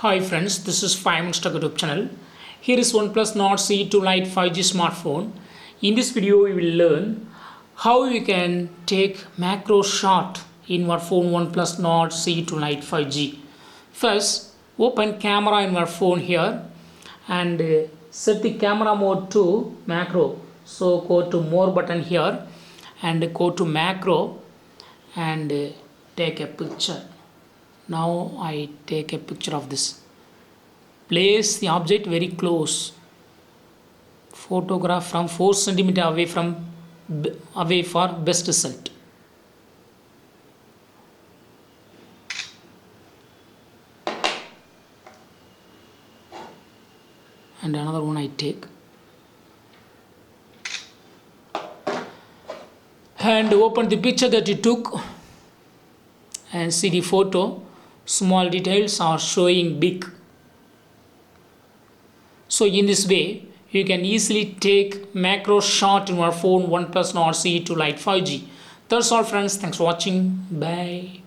Hi friends, this is 5 Minutes Tech YouTube channel. Here is Oneplus Nord CE2 Lite 5G smartphone. In this video, we will learn how you can take macro shot in your phone Oneplus Nord CE2 Lite 5G. First, open camera in your phone here and set the camera mode to macro. So go to more button here and go to macro and take a picture. Now I take a picture of this. Place the object very close. Photograph from 4 cm away for best result. And another one I take. And open the picture that you took and see the photo. Small details are showing big. So in this way, you can easily take macro shot in your phone OnePlus Nord CE2 Lite 5G. That's all friends. Thanks for watching. Bye.